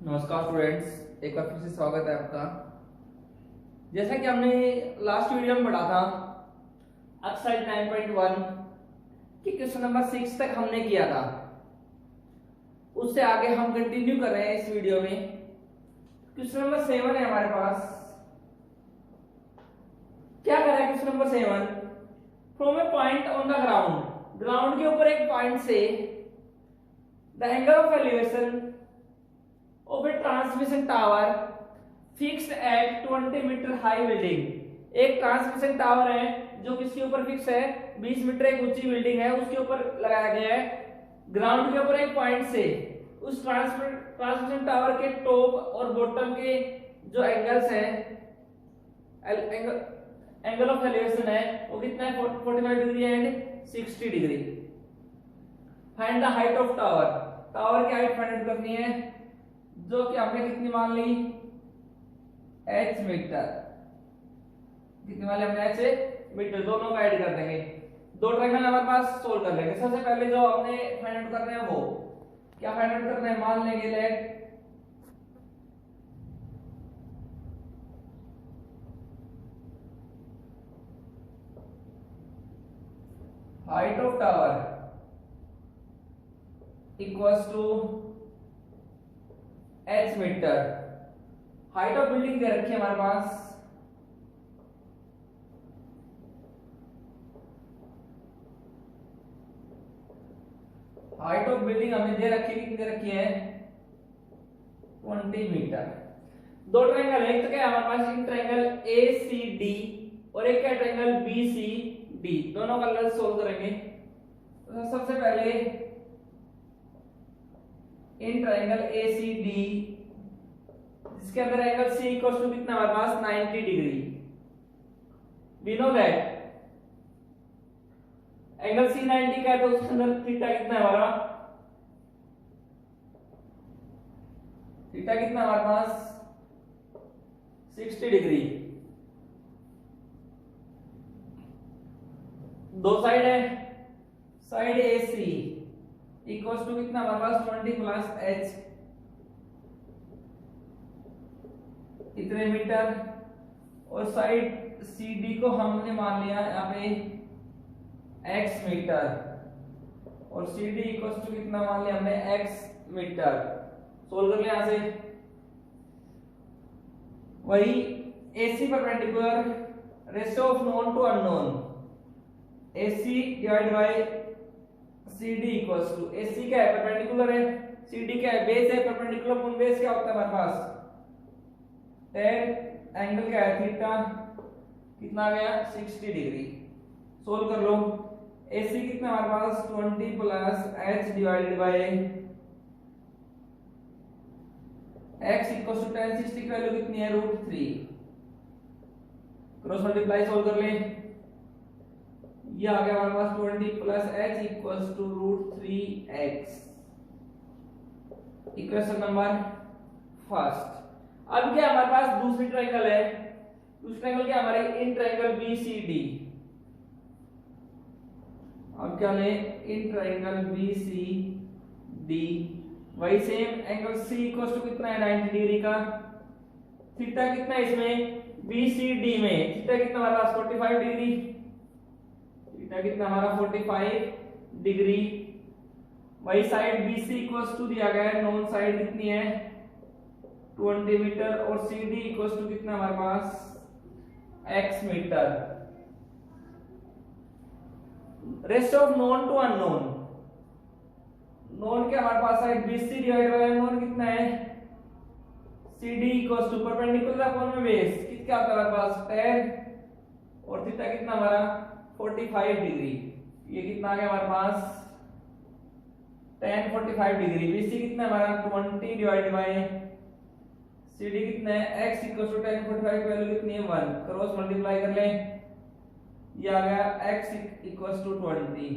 नमस्कार स्टूडेंट्स, एक बार फिर से स्वागत है आपका। जैसा कि हमने लास्ट वीडियो में पढ़ा था एक्सरसाइज 9.1 कि क्वेश्चन नंबर 6 तक हमने किया था, उससे आगे हम कंटिन्यू कर रहे हैं इस वीडियो में। क्वेश्चन नंबर 7 है हमारे पास। क्या कर रहा है question number 7? From a point on the ground के ऊपर एक पॉइंट से the angle of elevation of a transmission tower fixed at 20 metre high building. एक ट्रांसमिशन टावर है जो किसके ऊपर फिक्स है, 20 मीटर एक ऊंची बिल्डिंग है, उसके ऊपर लगाया गया है। ग्राउंड के ऊपर एक पॉइंट से उस ट्रांसमिशन टावर के टॉप और बॉटम के जो एंगल्स हैं, एंगल ऑफ एलिवेशन है वो कितना है, 45 degree and 60 degree. Find the height of tower. Tower की हाइट फाइंड करनी है जो कि हमने कितनी मान ली, h मीटर। कितनी मान ली हमने, h मीटर। दोनों का ऐड कर देंगे, दो ट्रायंगल हमारे पास सोल्व कर लेंगे। सबसे पहले जो हमने फाइंड आउट करना है वो क्या फाइंड आउट करना है, मान लेंगे let height of tower equals to h metre. Height of building दे रखी है हमारे पास, हाइट ऑफ बिल्डिंग हमें दे रखी है, कितनी दे रखी है, 20 मीटर। दो ट्रायंगल, एक तो क्या है हमारे पास, इन ट्रायंगल ACD और एक क्या ट्रायंगल BCD। दोनों का लल सोल्व करेंगे। तो सबसे पहले इन ट्रायंगल ACD जिसके अंदर एंगल C इक्वल टू कितना हमारे पास, 90 डिग्री। We know that angle C 90 का है, तो उसके अंदर थीटा कितना है हमारा, थीटा कितना हमारे पास 60 डिग्री। दो साइड है, साइड AC इक्वल्स टू कितना हमारे पास, 20 प्लस h इतने मीटर। और साइड CD को हमने मान लिया यहाँ पे x मीटर, और CD इक्वल्स टू कितना मान लिया हमने, x मीटर। सोल्व कर लिया यहाँ से। वही AC perpendicular, ratio of known to unknown, AC divide by CD equals to, AC क्या है, परपेंडिकुलर है, CD क्या है, बेस है। परपेंडिकुलर अपॉन बेस क्या होता है हमारे पास, tan एंगल क्या है, थीटा कितना आ गया, 60 डिग्री। सोल्व कर लो। AC कितना हमारे पास, 20 plus h divided by x equals to tan 60 की वैल्यू कितनी है, √3। क्रॉस मल्टीप्लाई सोल्व कर ले, ये आ गया हमारे पास 20 plus h equals to √3x। Equation number first. अब क्या हमारे पास दूसरी ट्रायंगल है, दूसरी ट्रायंगल क्या हमारी, इन ट्रायंगल BCD। अब क्या ले, इन ट्रायंगल BCD, वही same angle C equals to कितना है, 90 डिग्री का। थीटा कितना है इसमें, BCD में थीटा कितना हमारे पास, 45 डिग्री। थीटा कितना हमारा, 45 डिग्री। वही साइड BC इक्वल्स टू दिया गया है, नॉन साइड कितनी है, 20 मीटर। और CD इक्वल्स टू कितना हमारे पास, x metre. Ratio of known to unknown, known के हमारे पास side BC divide by known कितना है, CD equals to perpendicular upon में बेस कितना होता है हमारे पास, tan। और थीटा कितना हमारा, 45 डिग्री। ये कितना आ गया हमारे पास, tan 45 डिग्री। BC कितना हमारा, 20 डिवाइड बाय CD कितना है, x इक्वल टू tan 45 की वैल्यू कितनी है, 1। क्रॉस मल्टीप्लाई कर लें, ये आ गया x इक्वल टू 20।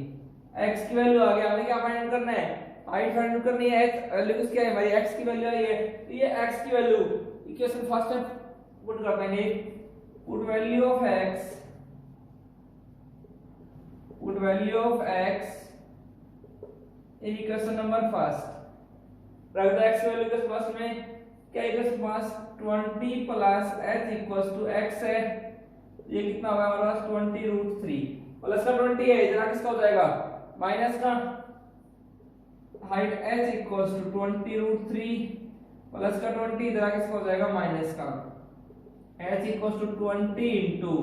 x की वैल्यू आ गया, हमें क्या फाइंड करना है, हाइट फाइंड करनी है। h वैल्यू किसकी है हमारी, x की वैल्यू आई है, तो ये x की वैल्यू इक्वेशन फर्स्ट में पुट कर देंगे। Put value of x, put value of x in equation number first. रख दो x वैल्यू के पास में, क्या इधर के पास 20 plus h equals to x है, ये कितना होगा हमारे पास 20√3 प्लस का 20 है, इधर किसका हो जाएगा माइनस का, height h equals to 20√3 plus का 20, इधर किसका हो जाएगा माइनस का, h इक्वल्स टू 20 इंटू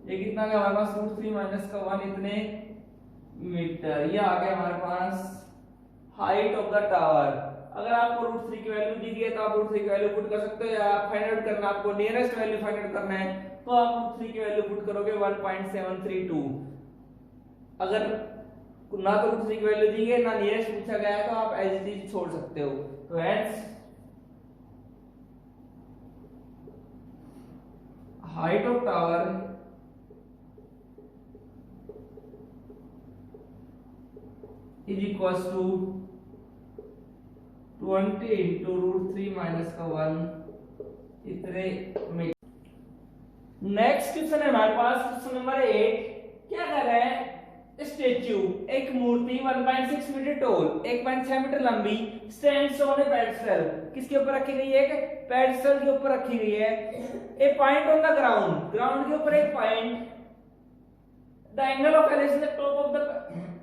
ये कितना आ गया हमारे पास √3 माइनस का 1 इतने मीटर, ये आ गया हमारे पास हाइट ऑफ द टावर। अगर आपको √3 की वैल्यू दी गई है तो आप √3 की वैल्यू पुट कर सकते हो, या आप फाइंड आउट करना, आपको नियरेस्ट वैल्यू फाइंड आउट करना है तो आप √3 की वैल्यू पुट करोगे 1.732। अगर ना तो √3 की वैल्यू दी गई ना नियरेस्ट पूछा गया है तो आप एज इट इज छोड़ सकते हो। तो hence height of tower is equals to 20 into √3 minus का 1 इतने में। नेक्स्ट क्वेश्चन है हमारे पास क्वेश्चन नंबर 8। क्या कर रहा है, स्टेच्यू एक मूर्ति 1.6 मीटर टोल 1.6 मीटर लंबी स्टैंड्स ऑन ए पेडेस्टल, किसके ऊपर रखी गई है, एक पेडेस्टल के ऊपर रखी गई है। A point on the ground, ground के ऊपर एक point, the angle of elevation the top of the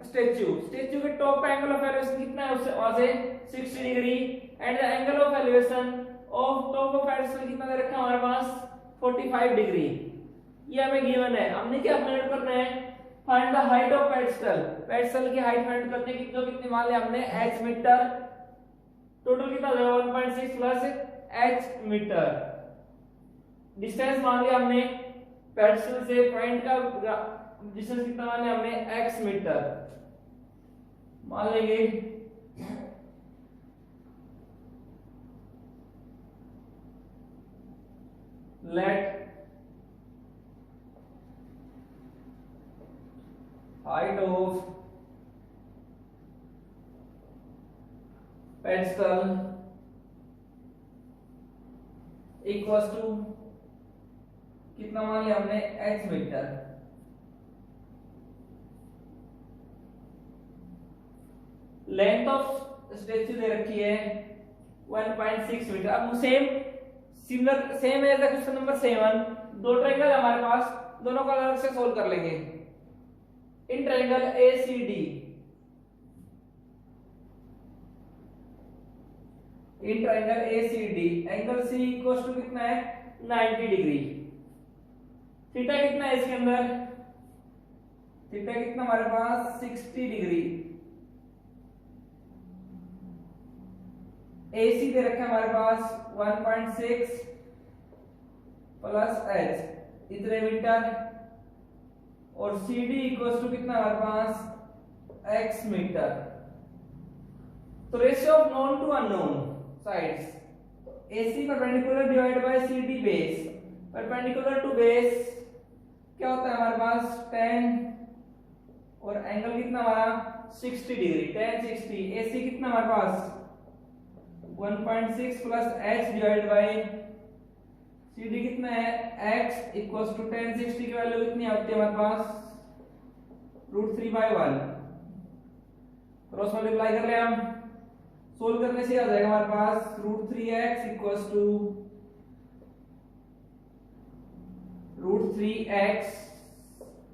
statue, statue के टॉप का एंगल ऑफ एलिवेशन कितना है, उससे वहां से 60 degree, and the angle of elevation of top of pedestal कितना दे रखा है हमारे पास 45 डिग्री। ये हमें गिवन है, हमने क्या फाइंड करना है, find the height of pedestal, pedestal की हाइट फाइंड करने की, जो कितनी मान लिया हमने h मीटर, टोटल कितना हो जाएगा 1.6 प्लस h मीटर, डिस्टेंस मान लिया हमने पेडेस्टल से पॉइंट का डिस्टेंस कितना मान लिया हमने x मीटर, मान लेंगे let height of pedestal equals to कितना मान लिया हमने h metre, length of statue दे रखी है 1.6 मीटर। अब सेम है क्वेश्चन नंबर 7, दो ट्रायंगल हमारे पास, दोनों को अलग से सोल्व कर लेंगे। In triangle ACD, in triangle ACD angle C equals to कितना है 90 डिग्री, थीटा कितना है इसके अंदर, थीटा कितना हमारे पास 60 डिग्री, AC दे रखा है हमारे पास 1.6 प्लस h इतने मीटर, और CD इक्वल्स टू कितना हमारे पास x मीटर। तो ratio of known to unknown sides, AC perpendicular divide by CD base, perpendicular to base क्या होता है हमारे पास 10, और एंगल कितना हमारा 60 डिग्री, 10 60, AC कितना हमारे पास 1.6 plus h divide by CD कितना है x इक्वल्स टू 10 60 की वैल्यू कितनी आती है हमारे पास √3/1, क्रॉस मल्टीप्लाई कर ले हम, सोल्व करने से आ जाएगा हमारे पास √3x equals to √3x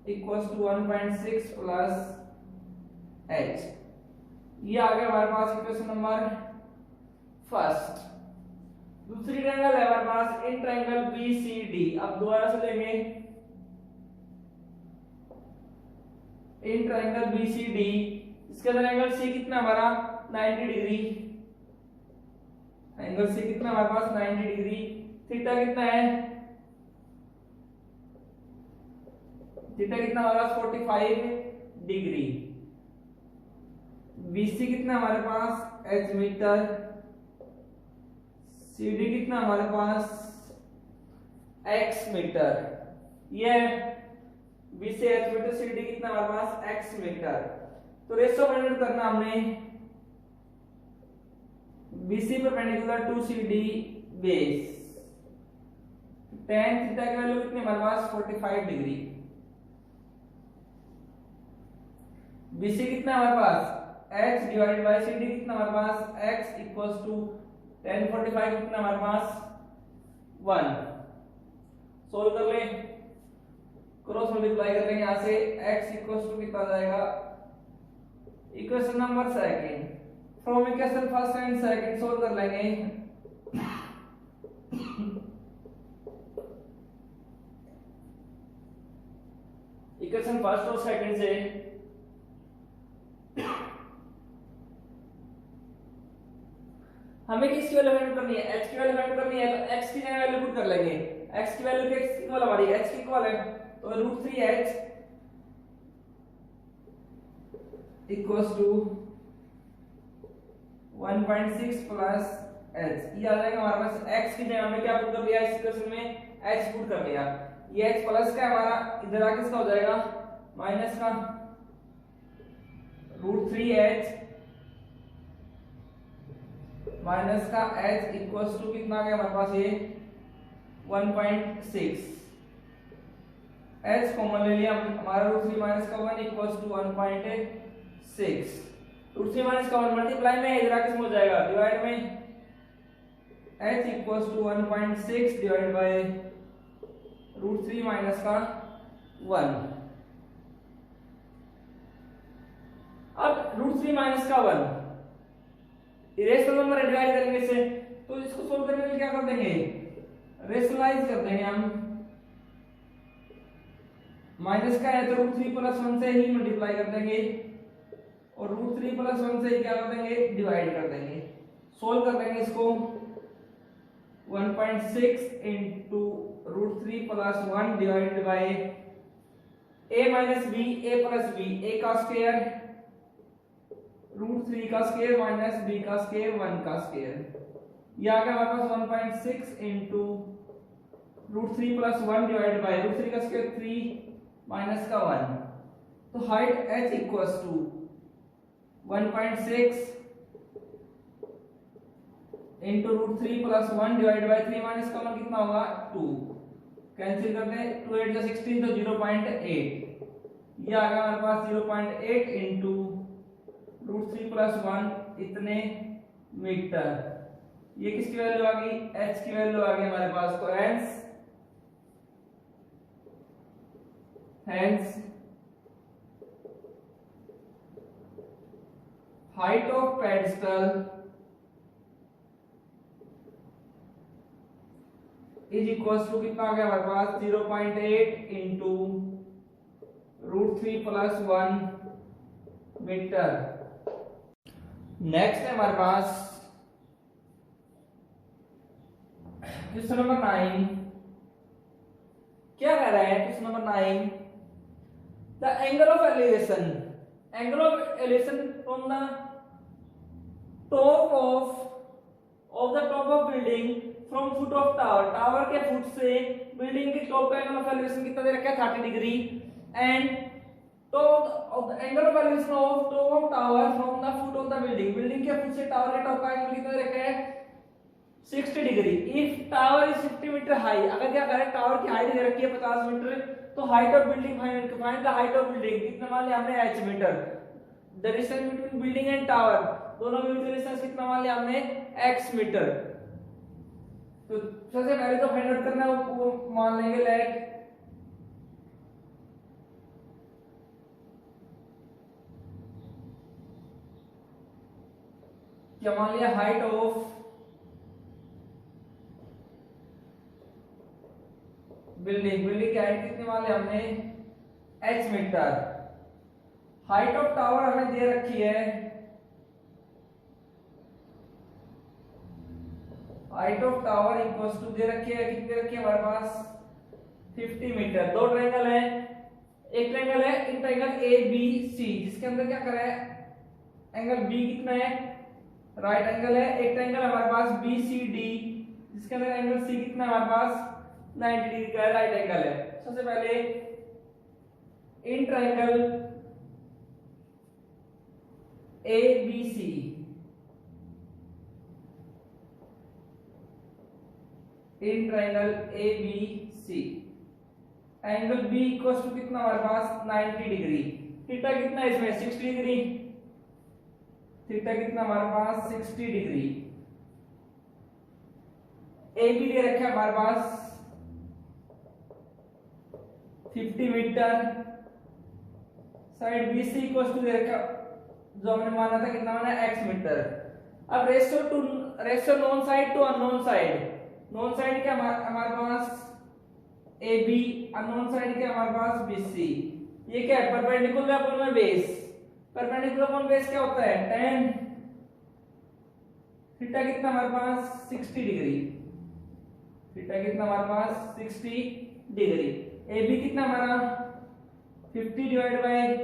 equals to 1.6 plus h। ये आ गया हमारे पास इक्वेशन नंबर फर्स्ट। दूसरी ट्रायंगल है हमारे पास इन ट्रायंगल BCD, अब दोबारा से लेंगे इन ट्रायंगल BCD, इसके अंदर एंगल C कितना हमारा 90 डिग्री, एंगल C कितना हमारे पास 90 डिग्री, थीटा कितना है, थीटा कितना हमारे पास 45 डिग्री, BC कितना हमारे पास h मीटर, CD कितना हमारे पास x मीटर, ये B से h मीटर, CD कितना हमारे पास x मीटर। तो रेशियो फाइंड करना हमने BC perpendicular to CD base, tan theta की वैल्यू कितनी हमारे पास 45 डिग्री, BC कितना हमारे पास h divided by C D कितना हमारे पास x इक्वल्स टू 1045 कितना हमारे पास 1। सोल्व कर ले, क्रॉस मल्टीप्लाई कर लेंगे यहां से x इक्वल्स टू कितना आ जाएगा equation number second from equation first and second solve कर लेंगे। इक्वेशन फर्स्ट और सेकंड से हमें किसकी वैल्यू फाइंड करनी है, h की वैल्यू फाइंड करनी है, तो x की जगह वैल्यू पुट कर लेंगे। x की वैल्यू x की इक्वल हमारी h की इक्वल है, तो √3h equals to 1.6 plus h। ये आ जाएगा हमारे पास x की जगह में क्या पुट कर लिया, इस इक्वेशन में h पुट कर लिया। ये h प्लस का हमारा इधर आके इसका हो जाएगा माइनस का √3h माइनस का h इक्वल्स टू कितना आ गया हमारे पास ये 1.6। h कॉमन ले लिया हमारा √3 माइनस का 1 इक्वल्स टू 1.6। √3 माइनस का 1 मल्टीप्लाई में इधर आके हो जाएगा डिवाइड में h equals to 1.6 divide by √3 minus का 1। अब √3 माइनस का 1 इरेशनल नंबर डिवाइड करेंगे इसे, तो इसको सोल्व करने के लिए क्या कर देंगे, रेशनलाइज कर देंगे हम। माइनस का है तो √3 प्लस 1 से ही मल्टीप्लाई कर देंगे और √3 प्लस 1 से ही क्या कर देंगे डिवाइड कर देंगे। सोल्व कर देंगे इसको 1.6 into √3 plus 1 divided by a minus b a plus b a का स्क्वायर √3 का स्क्वायर माइनस b का स्क्वायर 1 का स्क्वायर। ये आ गया हमारे पास 1.6 इंटू √3 प्लस 1 डिवाइडेड बाय √3 का स्क्वायर 3 माइनस का 1। तो height h equals to 1.6 into √3 plus 1 divided by 3 minus का 1 कितना होगा 2। कैंसिल करते हैं 2 8 16 तो 0.8। ये आ गया हमारे पास 0.8 इंटू √3 प्लस 1 इतने मीटर। ये किसकी वैल्यू आ गई, h की वैल्यू आ गई हमारे पास। तो hence height of pedestal is equals to कितना आ गया हमारे पास 0.8 इंटू √3 प्लस 1 मीटर। नेक्स्ट है हमारे पास क्वेश्चन नंबर 9। क्या कह रहा है question number 9, the angle of elevation from the top of the top of building from foot of tower के फुट से बिल्डिंग के टॉप का एंगल ऑफ एलिवेशन कितना दे रखा है 30 डिग्री एंड तो of the angle of elevation of top of tower from the foot of the building के फुट से टावर के टॉप का एंगल कितना दे रखा है 60 degree. If tower is 50 metre high, अगर क्या करें टावर की हाइट दे रखी है 50 मीटर, तो height of building find the height of building कितना मान लिया हमने h metre. The distance between building and tower दोनों के बीच का डिस्टेंस कितना मान लिया हमने x मीटर। तो सबसे पहले तो फाइंड आउट करना है वो मान लेंगे लेट क्या मान लिया हाइट ऑफ बिल्डिंग की हाइट कितनी मान लिया हमने h metre. Height of tower हमें दे रखी है, height of tower equals to दे रखी है कितनी दे रखी है हमारे पास 50 मीटर। दो ट्रायंगल है, एक ट्रायंगल है इन ट्रायंगल ए बी सी जिसके अंदर क्या करा है एंगल बी कितना है राइट एंगल है। एक ट्रायंगल हमारे पास बी सी डी जिसके अंदर एंगल सी कितना है हमारे पास 90 डिग्री का राइट एंगल है। सबसे पहले in triangle A B C in triangle A B C angle B equals to कितना हमारे पास 90 डिग्री। थीटा कितना है इसमें 60 डिग्री। थीटा कितना हमारे पास 60 डिग्री। ए बी दे रखा है हमारे पास 50 metre, side B C equal to दे रखा जो हमने माना था कितना माना x मीटर। अब ratio known side to unknown side, known side क्या हमारे पास ए बी, अननोन साइड क्या हमारे पास बी सी। ये क्या है perpendicular upon base, perpendicular upon base क्या होता है tan थीटा कितना हमारे पास 60 डिग्री, थीटा कितना हमारे पास 60 डिग्री। ए बी कितना हमारा 50 डिवाइड बाय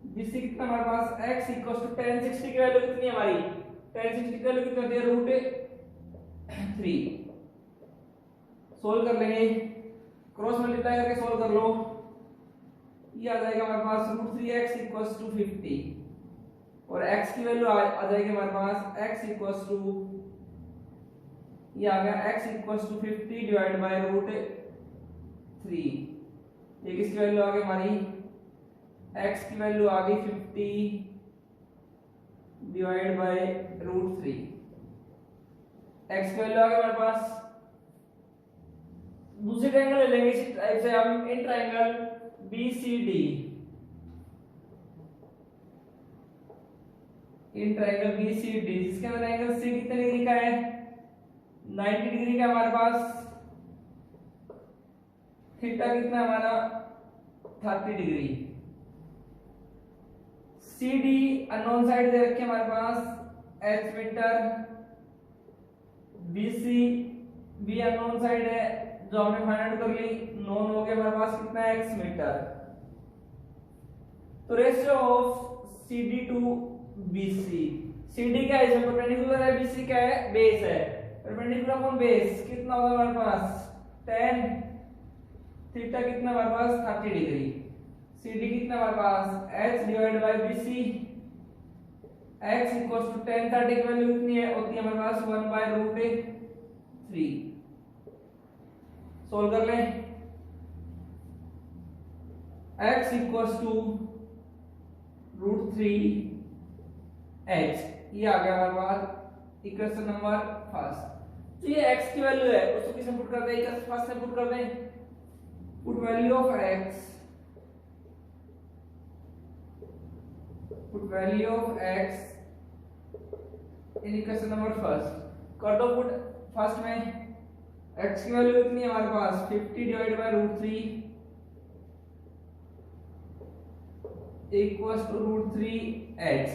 बी सी कितना हमारे पास x इक्वल टू tan 60 की वैल्यू कितनी है हमारी, tan 60 की वैल्यू कितनी होती है √3। सोल्व कर लेंगे, क्रॉस मल्टीप्लाई करके सोल्व कर लो, ये आ जाएगा हमारे पास √3x इक्वल टू 50 और x की वैल्यू आ जाएगी हमारे पास x इक्वल टू, ये आ गया x equal to 50 divide by √3। ये किसकी वैल्यू आ गई हमारी, x की वैल्यू आ गई 50 डिवाइड बाय √3, x की वैल्यू आ गई हमारे पास। दूसरी ट्रायंगल ले लेंगे इसी टाइप से हम, इन ट्रायंगल BCD, इन ट्रायंगल BCD जिसके अंदर एंगल C कितने डिग्री का है 90 डिग्री का हमारे पास, थीटा कितना हमारा 30 डिग्री। CD अननोन साइड दे रखे हमारे पास h मीटर, BC भी अननोन साइड है जो हमने फाइंड आउट कर ली, नोन हो गया हमारे पास कितना है x मीटर। तो ratio of CD to BC, CD क्या है इसमें परपेंडिकुलर है, BC क्या है बेस है, परपेंडिकुलर अपॉन बेस कितना होगा हमारे पास tan थीटा कितना हमारे पास 30 डिग्री। CD कितना हमारे पास h divide by BC, x equals to tan 30 की वैल्यू कितनी है होती है हमारे पास 1/√3। सोल्व कर लें, x इक्वल्स टू √3h, ये आ गया हमारे पास इक्वेशन नंबर फर्स्ट। तो ये x की वैल्यू है उसको किसमें पुट कर दें, इक्वेशन फर्स्ट में पुट कर दें, put value of x, put value of x in equation number first कर दो पुट। फर्स्ट में x की वैल्यू कितनी है हमारे पास 50 divide by √3 equals to √3h,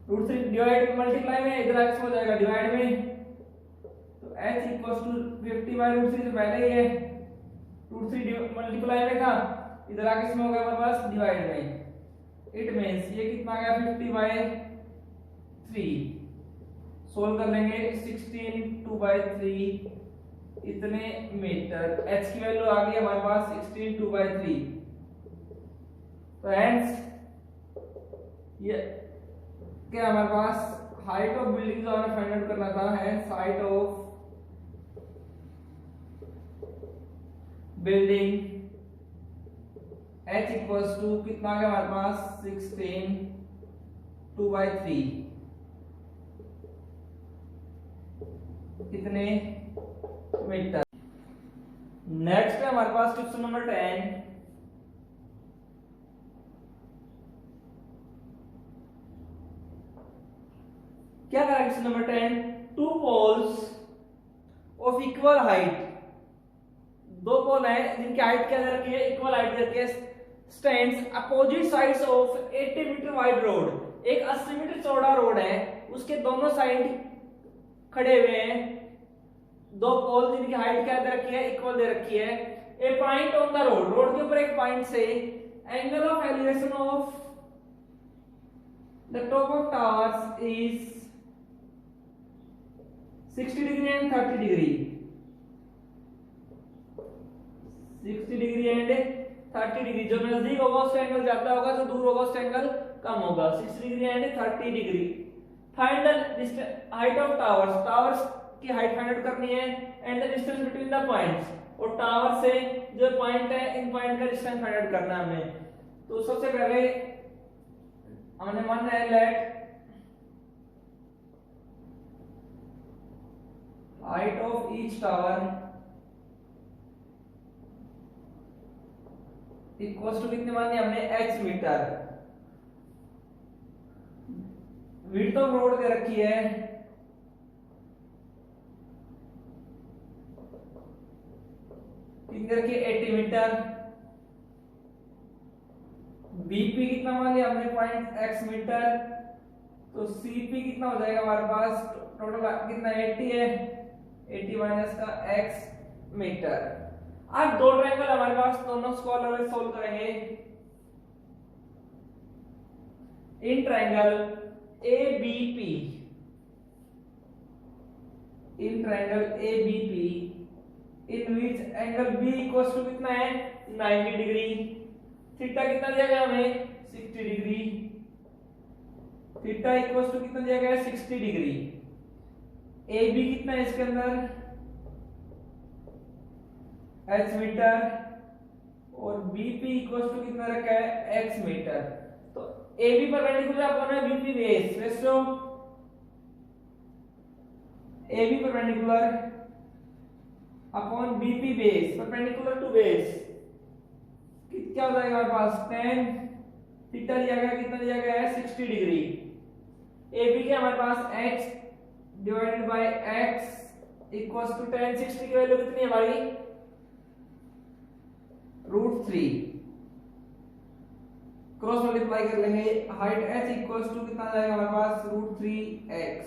√3 divide multiply में इधर x हो जाएगा डिवाइड में, तो h इक्वल्स टू 50 बाय √3 से पहले ही है, √3 मल्टीप्लाई में था इधर आके इसमें हो गया हमारे पास डिवाइड में। इट मींस ये कितना आ गया 50 बाय 3। सोल्व कर लेंगे 16 2/3 इतने मीटर, h की वैल्यू आ गई हमारे पास 16 2/3। तो हेंस ये क्या हमारे पास हाइट ऑफ बिल्डिंग जो हमें फाइंड आउट करना था, hence height of building h equals to कितना आ गया हमारे पास 16 2/3 कितने मीटर। नेक्स्ट है हमारे पास क्वेश्चन नंबर 10। क्या करें question number 10, two poles of equal height, दो पोल है जिनकी हाइट क्या दे रखी है इक्वल हाइट दे रखी है, stands opposite sides of 80 metre wide road, एक 80 मीटर चौड़ा रोड है उसके दोनों साइड खड़े हुए हैं दो पोल जिनकी हाइट क्या दे रखी है इक्वल दे रखी है। A point on the road, road के ऊपर एक पॉइंट से angle of elevation of the top of towers is 60 degree and 30 degree, 60 degree and 30 degree, जो नजदीक होगा उसका एंगल ज्यादा होगा, जो दूर होगा उसका एंगल कम होगा, 60 degree and 30 degree. Find the height of towers, towers की हाइट फाइंड आउट करनी है, and the distance between the points, और टावर से जो पॉइंट है इन पॉइंट का डिस्टेंस फाइंड आउट करना है हमें। तो सबसे पहले हमने मान रहा है let height of each tower equals to कितने मानी हमने h metre. Width of road दे रखी है कितने रखी है 80 मीटर। बीपी कितना मान लिया हमने पॉइंट x मीटर, तो सीपी कितना हो जाएगा हमारे पास टोटल कितना 80 है, 80 माइनस का x मीटर। अब दो ट्रायंगल हमारे पास, दोनों को अलग अलग सोल्व करेंगे। In triangle ABP, in triangle ABP in which angle B equals to कितना है 90 डिग्री, थीटा कितना दिया गया हमें 60 डिग्री, थीटा इक्वल्स टू कितना दिया गया है 60 डिग्री। AB कितना है इसके अंदर h मीटर और BP इक्वल्स टू कितना रखा है x मीटर। तो AB परपेंडिकुलर अपॉन है BP base, ratio AB perpendicular upon BP base, perpendicular to base क्या हो जाएगा हमारे पास tan थीटा दिया गया कितना दिया गया है 60 डिग्री। AB के हमारे पास h divided by x equals to tan 60 की वैल्यू कितनी है हमारी √3, क्रॉस मल्टीप्लाई कर लेंगे, हाइट h इक्वल्स टू कितना आ जाएगा हमारे पास √3x,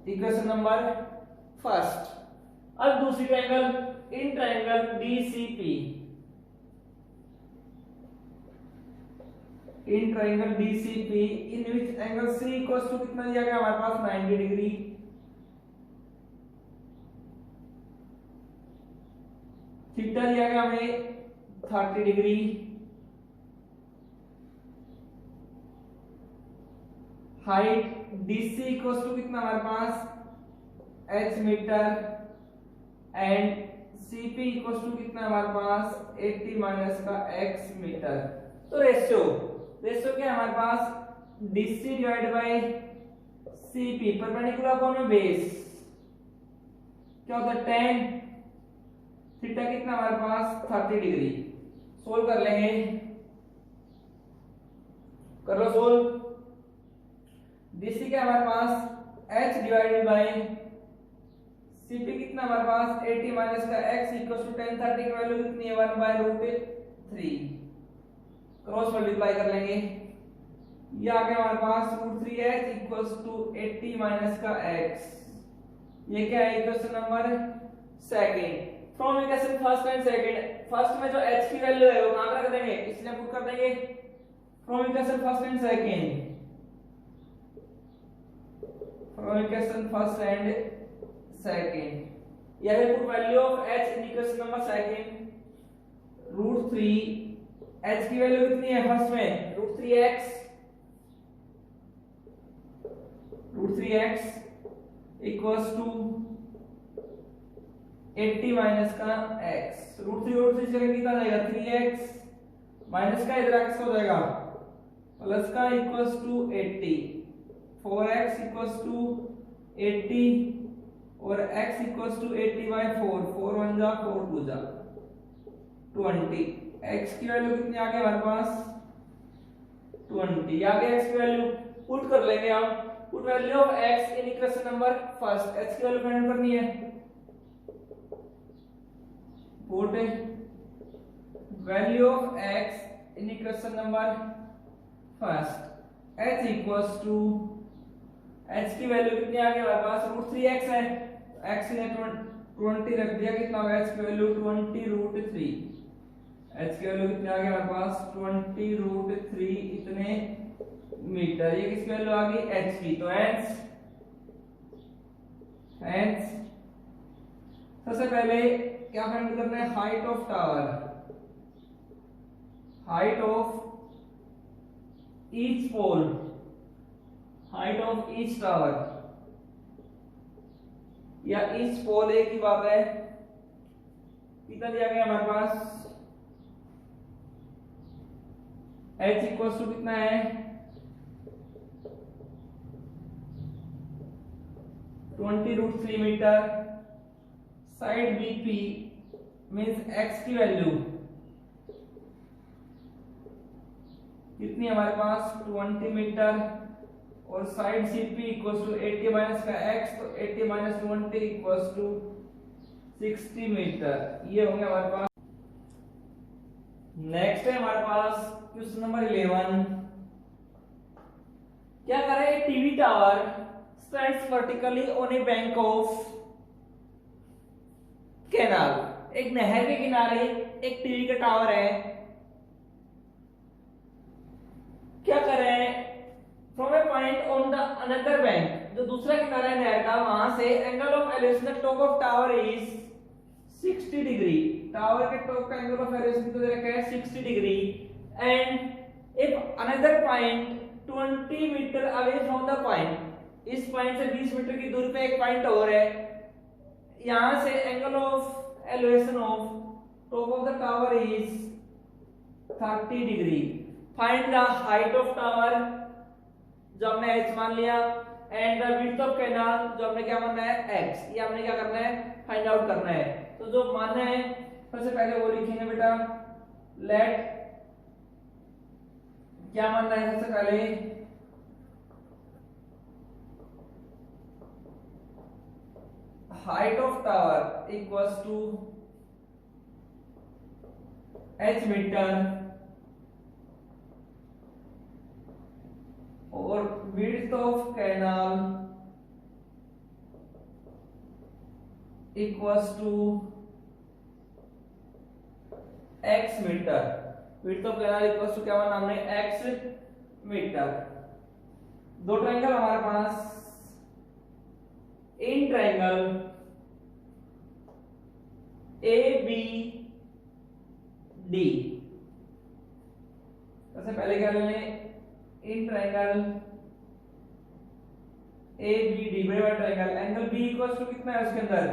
इक्वेशन नंबर फर्स्ट। अब दूसरी triangle, in triangle DCP, in triangle DCP in which angle C equals to कितना दिया गया हमारे पास 90 डिग्री, थीटा दिया गया हमें 30 degree, height DC equals to कितना हमारे पास h metre and CP equals to कितना हमारे पास 80 माइनस का x मीटर। तो रेशियो क्या हमारे पास DC divide by CP, perpendicular upon base क्या होता है tan, थीटा कितना हमारे पास 30 डिग्री। सोल्व कर लेंगे, कर लो सोल्व। DC क्या हमारे पास h डिवाइडेड बाय CP कितना हमारे पास 80 माइनस का x इक्वल टू tan 30 की वैल्यू कितनी है 1/√3, क्रॉस मल्टीप्लाई कर लेंगे, ये आ गया हमारे पास √3h इक्वल्स टू 80 माइनस का x। ये क्या है equation number second. From equation first and second, first में जो h की वैल्यू है वो कहां रख देंगे, इसलिए पुट कर देंगे from equation first and second, from equation first and second. यह put value of h in equation number second √3, h की वैल्यू कितनी है फर्स्ट में √3x इक्वल्स टू 80 माइनस का x, √3 से कितना जाएगा 3x माइनस का इधर x हो जाएगा प्लस का equals to 80, 4x equals to 80 और x इक्वल्स टू 80/4, 4 1 जा 4 2 जा 20। x की वैल्यू कितनी आ गई हमारे पास 20, आगे x की वैल्यू पुट कर लेंगे हम। Put value of x in equation number first, x की वैल्यू फाइंड करनी है, put value of x in equation number first, h equals to h की वैल्यू कितनी आ गई हमारे पास √3x है, x ने 20 रख दिया, कितना होगा h की वैल्यू 20√3, h की वैल्यू कितनी आ गई हमारे पास 20√3 इतने मीटर। ये किसकी वैल्यू आ गई h की, तो hence सबसे पहले क्या फाइंड करना है height of tower, height of each pole, height of each tower या ईच पोल एक ही बात है, कितना दिया गया हमारे पास h इक्वल्स टू कितना है 20√3 metre. Side BP means x की वैल्यू कितनी है हमारे पास 20 मीटर, और side CP equals to 80 minus का x, तो 80 माइनस 20 इक्वल्स टू 60 मीटर। ये होंगे हमारे पास। नेक्स्ट है हमारे पास क्वेश्चन नंबर 11। क्या करें, TV tower stands vertically on A bank of canal. एक नहर के किनारे एक टीवी का टावर है। क्या करें, from a point on the another bank, जो दूसरा किनारा है नहर का, वहां से angle of elevation at top of tower is 60 degree. Tower के टॉप का एंगल ऑफ एलिवेशन तो दे रखा है 60 degree. And if another point 20 metre away from the point, इस पॉइंट से 20 मीटर की दूरी पे एक पॉइंट और है, यहां से angle of elevation of top of the tower is 30 degree. Find the height of tower, जो हमने h मान लिया, and the width of canal, जो हमने क्या मानना है x। ये हमने क्या करना है, फाइंड आउट करना है। तो जो मानना है सबसे पहले वो लिखेंगे बेटा, लेट, क्या मानना है सबसे पहले, height of tower equals to h metre, और width of canal equals to x metre. Width of canal equals to क्या माना हमने, x मीटर। दो ट्रायंगल हमारे पास, इन ट्रायंगल ABD, सबसे पहले क्या लेंगे, इन ट्रायंगल ABD, बड़े बड़े triangle, angle B equals to कितना है उसके अंदर,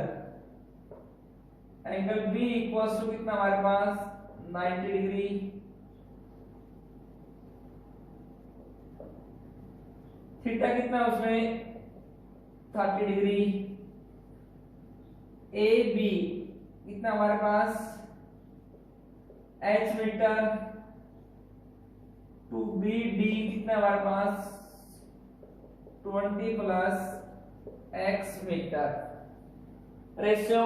एंगल B इक्वल्स टू कितना हमारे पास 90 डिग्री। थीटा कितना है उसमें 30 डिग्री। AB कितना हमारे पास h मीटर, टू BD कितना हमारे पास 20 plus x metre. Ratio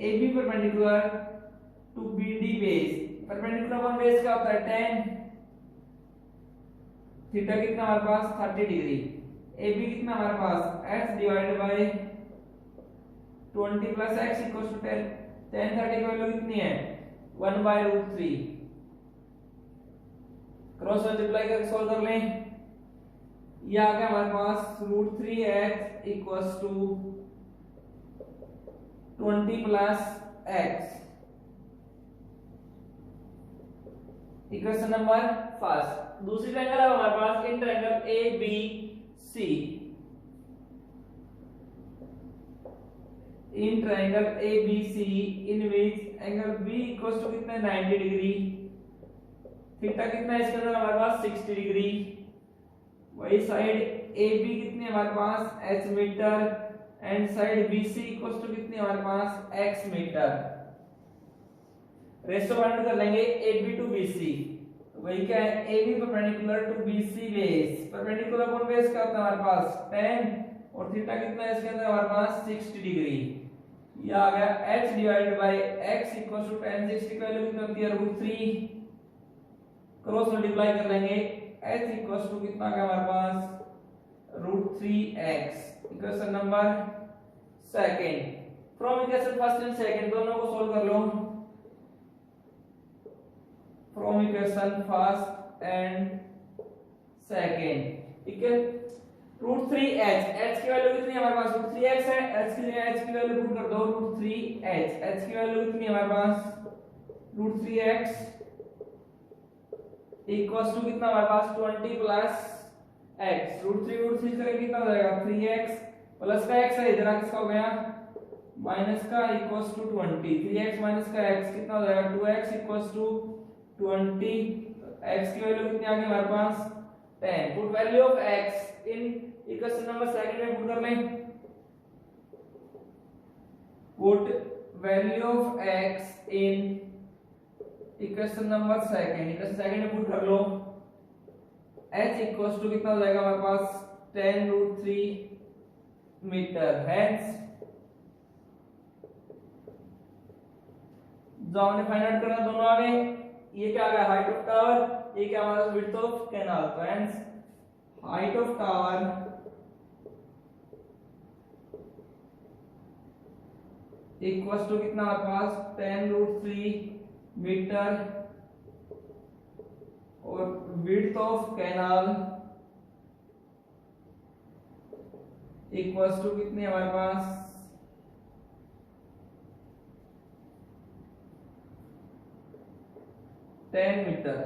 AB perpendicular to BD base, perpendicular one base क्या होता है 10। थीटा कितना हमारे पास 30 डिग्री। AB कितना हमारे पास x divided by 20 plus x equals to 10। 10 30 की वैल्यू कितनी है 1/√3। क्रॉस मल्टीप्लाई करके सॉल्व कर लें, ये आ गया हमारे पास √3x equals to 20 plus x। Equation number first. दूसरी ट्रायंगल है हमारे पास, in triangle ABC, in triangle ABC in which angle B equals to कितना है 90 डिग्री। थीटा कितना है इसके अंदर हमारे पास 60 डिग्री। वही साइड AB कितनी है हमारे पास h metre, and side BC equals to कितनी है हमारे पास x मीटर। रेशियो फाइंड कर लेंगे AB टू BC। तो वही क्या है, AB perpendicular to BC base, perpendicular कौन बेस का होता है हमारे पास 10, और थीटा कितना है इसके अंदर हमारे पास 60 डिग्री। ये आ गया h divided by x equals to 10, 60 की वैल्यू कितनी होती है √3। क्रॉस मल्टीप्लाई कर लेंगे, h इक्वल्स टू कितना आ गया हमारे पास √3x। Equation number second. From equation first and second दोनों को सॉल्व कर लो। From equation first and second, ठीक है, √3h, h की वैल्यू कितनी है हमारे पास √3x है, h की जगह h की वैल्यू पुट कर दो √3h। h की वैल्यू कितनी है हमारे पास √3x इक्वल्स टू कितना हमारे पास 20 प्लस x। √3 करेंगे कितना हो जाएगा 3x, प्लस का x है इधर किसका हो गया माइनस का, इक्वल्स टू 20। 3x माइनस का x कितना हो जाएगा 2x इक्वल्स टू 20। x की वैल्यू कितनी आ गई हमारे पास 10। Put value of x in equation number second में पुट कर लें, put value of x in equation number second, equation second में पुट कर लो, h इक्वल्स टू कितना हो जाएगा हमारे पास 10√3 मीटर। हेंस जो हमने फाइंड आउट करना दोनों आ गए, ये क्या आ गया हाइट ऑफ टावर, ये क्या हमारा विड्थ ऑफ कैनाल। तो hence height of tower equals to कितना हमारे पास 10√3 मीटर और width of canal equals to कितनी हमारे पास 10 मीटर।